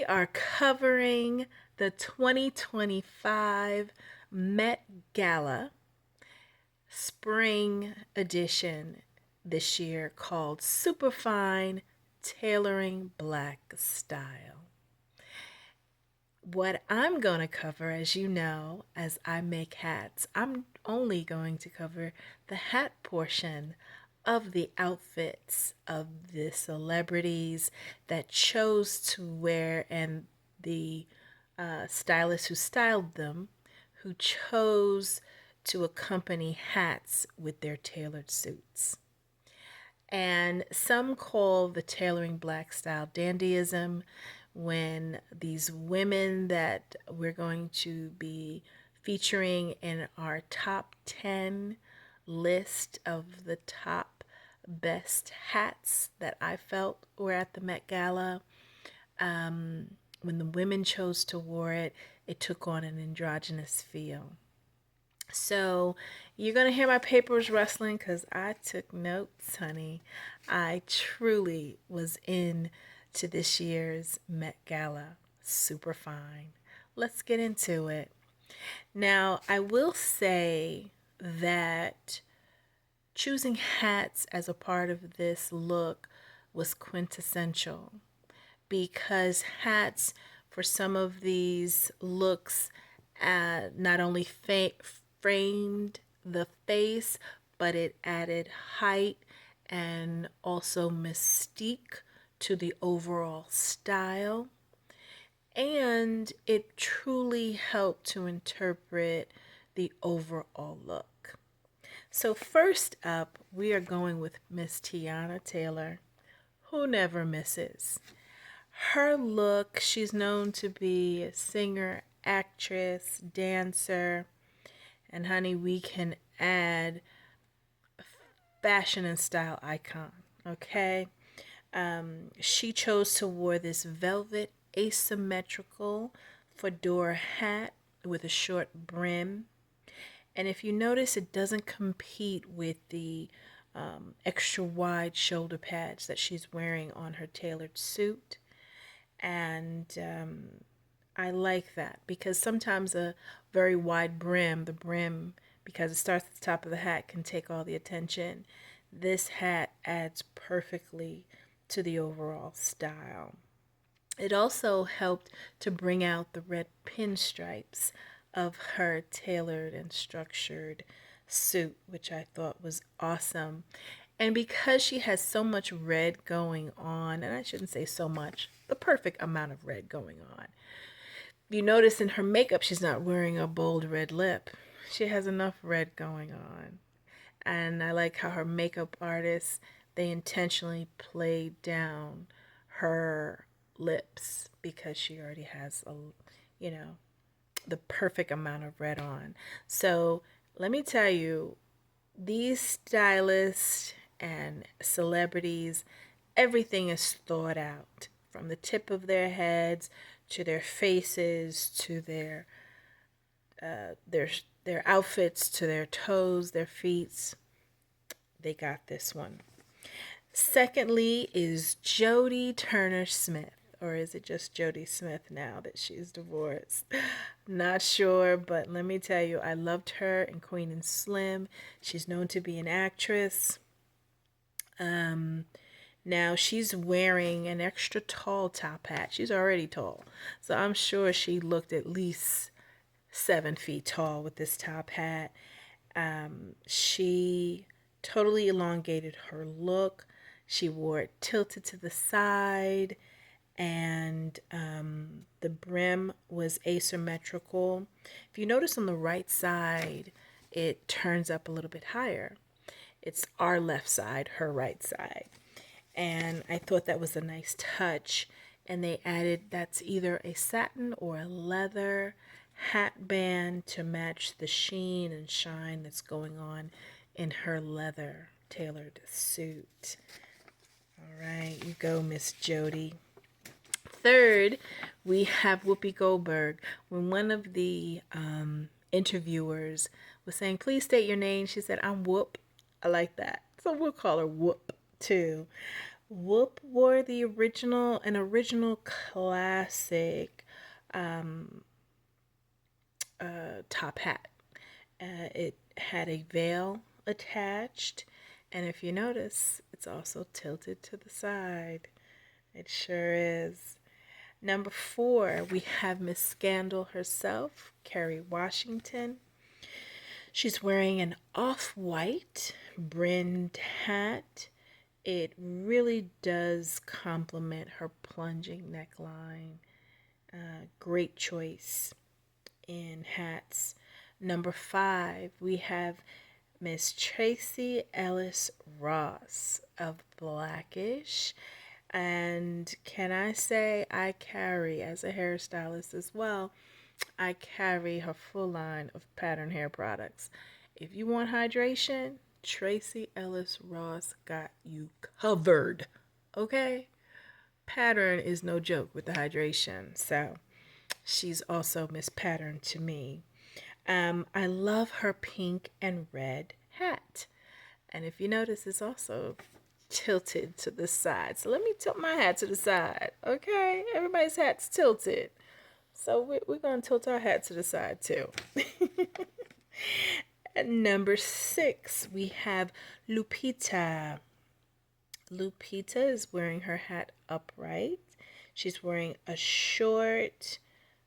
are covering the 2025 Met Gala spring edition this year called Superfine Tailoring Black Style. What I'm going to cover, as you know, as I make hats, I'm only going to cover the hat portion of the outfits of the celebrities that chose to wear and the stylists who styled them who chose to accompany hats with their tailored suits. And some call the tailoring black style dandyism when these women that we're going to be featuring in our top 10 list of the top best hats that I felt were at the Met Gala. When the women chose to wear it, it took on an androgynous feel. So you're going to hear my papers rustling because I took notes, honey. I truly was in to this year's Met Gala. Super fine. Let's get into it. Now, I will say that choosing hats as a part of this look was quintessential because hats for some of these looks not only framed the face, but it added height and also mystique to the overall style. And it truly helped to interpret the overall look. So, first up, we are going with Miss Tiana Taylor, who never misses. Her look, she's known to be a singer, actress, dancer, and honey, we can add fashion and style icon, okay? She chose to wear this velvet asymmetrical fedora hat with a short brim. And if you notice, it doesn't compete with the extra wide shoulder pads that she's wearing on her tailored suit. And I like that because sometimes a very wide brim, the brim, because it starts at the top of the hat, can take all the attention. This hat adds perfectly to the overall style. It also helped to bring out the red pinstripes of her tailored and structured suit, which I thought was awesome. And because she has so much red going on, and I shouldn't say so much, the perfect amount of red going on. You notice in her makeup, she's not wearing a bold red lip. She has enough red going on. And I like how her makeup artists, they intentionally played down her lips because she already has you know, the perfect amount of red on. So let me tell you, these stylists and celebrities, everything is thought out from the tip of their heads to their faces to uh, their their outfits to their toes, their feet. They got this one. Secondly is Jodie Turner Smith. Or is it just Jodie Smith now that she's divorced? Not sure, but let me tell you, I loved her in Queen and Slim. She's known to be an actress. Now she's wearing an extra tall top hat. She's already tall. So I'm sure she looked at least 7 feet tall with this top hat. She totally elongated her look. She wore it tilted to the side, and the brim was asymmetrical. If you notice on the right side, it turns up a little bit higher. It's our left side, her right side. And I thought that was a nice touch. And they added that's either a satin or a leather hat band to match the sheen and shine that's going on in her leather tailored suit. All right, you go, Miss Jodie. Third, we have Whoopi Goldberg. When one of the interviewers was saying, please state your name, she said, I'm Whoop. I like that. So we'll call her Whoop too. Whoop wore an original classic um, top hat. It had a veil attached, and if you notice, it's also tilted to the side. It sure is. Number 4, we have Miss Scandal herself, Kerry Washington. She's wearing an off-white brimmed hat. It really does complement her plunging neckline. Great choice in hats. Number 5, we have Miss Tracy Ellis Ross of Blackish. And can I say I carry, as a hairstylist as well, I carry her full line of pattern hair products. If you want hydration, Tracy Ellis Ross got you covered. Okay? Pattern is no joke with the hydration. So she's also Miss Pattern to me. I love her pink and red hat. And if you notice, it's also tilted to the side. So let me tilt my hat to the side. Okay? Everybody's hat's tilted. So we're going to tilt our hat to the side too. At number 6, we have Lupita. Lupita is wearing her hat upright. She's wearing a short,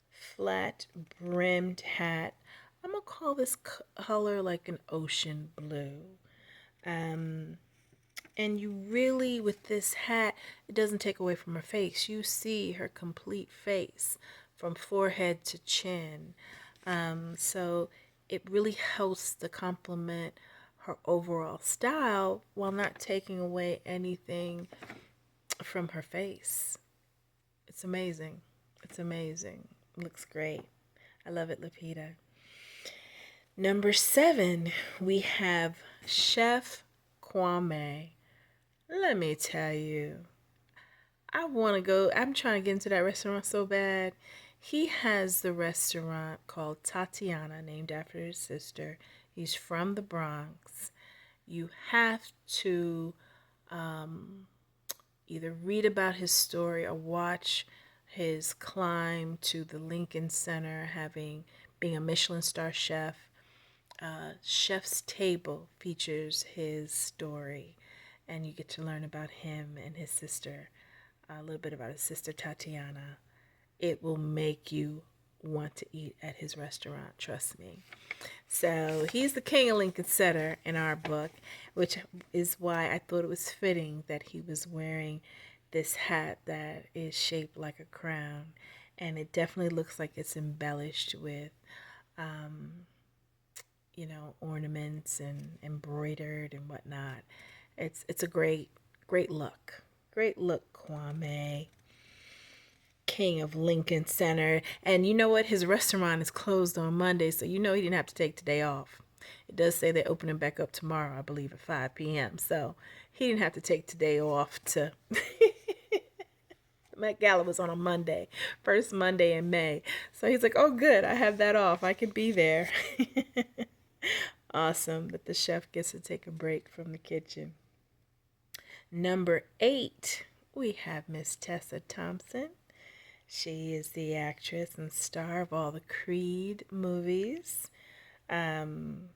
flat brimmed hat. I'm going to call this color like an ocean blue. And you really, with this hat, it doesn't take away from her face. You see her complete face from forehead to chin. So it really helps to complement her overall style while not taking away anything from her face. It's amazing. It's amazing. It looks great. I love it, Lupita. Number 7, we have Chef Kwame. Let me tell you, I want to go. I'm trying to get into that restaurant so bad. He has the restaurant called Tatiana, named after his sister. He's from the Bronx. You have to either read about his story or watch his climb to the Lincoln Center, being a Michelin star chef. Chef's Table features his story, and you get to learn about him and his sister, a little bit about his sister Tatiana. It will make you want to eat at his restaurant, trust me. So he's the king of Lincoln Center in our book, which is why I thought it was fitting that he was wearing this hat that is shaped like a crown, and it definitely looks like it's embellished with ornaments and embroidered and whatnot. It's a great look. Great look, Kwame. King of Lincoln Center. And you know what? His restaurant is closed on Monday, so you know he didn't have to take today off. It does say they're opening back up tomorrow, I believe, at 5 p.m. So he didn't have to take today off to... Met Gala was on a Monday, first Monday in May. So he's like, oh, good, I have that off. I can be there. Awesome that the chef gets to take a break from the kitchen. Number 8, we have Miss Tessa Thompson. She is the actress and star of all the Creed movies. And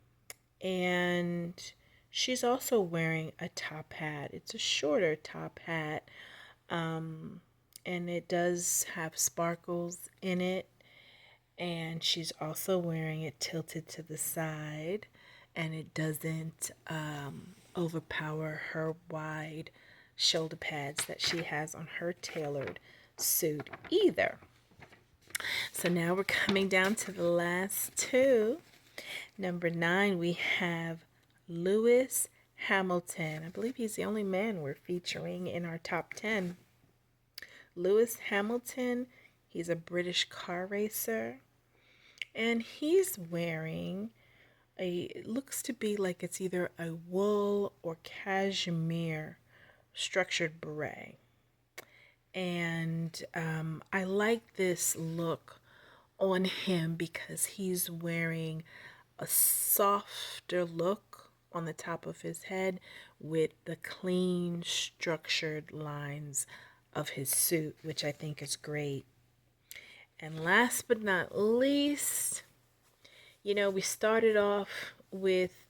she's also wearing a top hat. It's a shorter top hat. And it does have sparkles in it. And she's also wearing it tilted to the side. And it doesn't overpower her wide shoulder pads that she has on her tailored suit either. So now we're coming down to the last 2. Number 9, we have Lewis Hamilton. I believe he's the only man we're featuring in our top 10. Lewis Hamilton, he's a British car racer, and he's wearing it looks to be like it's either a wool or cashmere structured beret. And I like this look on him because he's wearing a softer look on the top of his head with the clean, structured lines of his suit, which I think is great. And last but not least, we started off with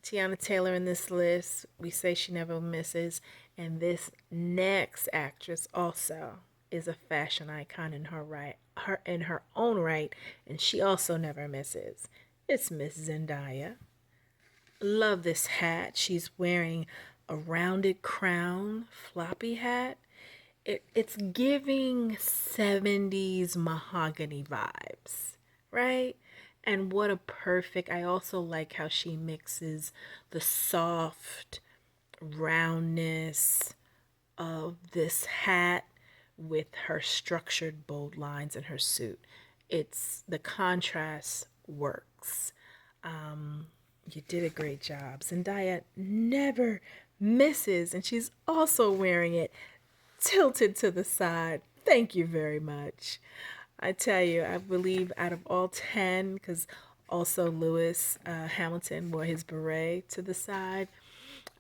Tiana Taylor in this list. We say she never misses. And this next actress also is a fashion icon in her own right, and she also never misses. It's Miss Zendaya. Love this hat. She's wearing a rounded crown floppy hat. It's giving 70s mahogany vibes, right? And what a perfect, I also like how she mixes the soft roundness of this hat with her structured bold lines in her suit. It's the contrast works. You did a great job. Zendaya never misses, and she's also wearing it tilted to the side. Thank you very much. I tell you, I believe out of all 10, because also Lewis Hamilton wore his beret to the side,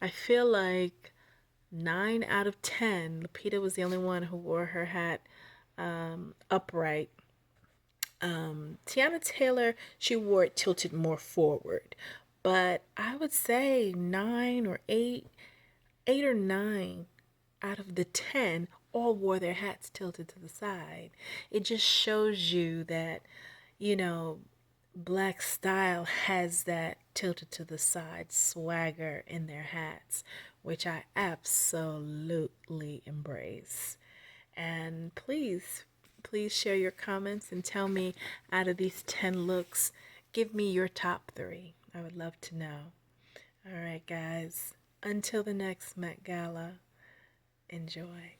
I feel like 9 out of 10, Lupita was the only one who wore her hat upright. Tiana Taylor, she wore it tilted more forward. But I would say 8 or 9 out of the 10 all wore their hats tilted to the side. It just shows you that, you know, black style has that tilted to the side swagger in their hats, which I absolutely embrace. And please share your comments and tell me, out of these 10 looks, give me your top 3. I would love to know. All right, guys. Until the next Met Gala, enjoy.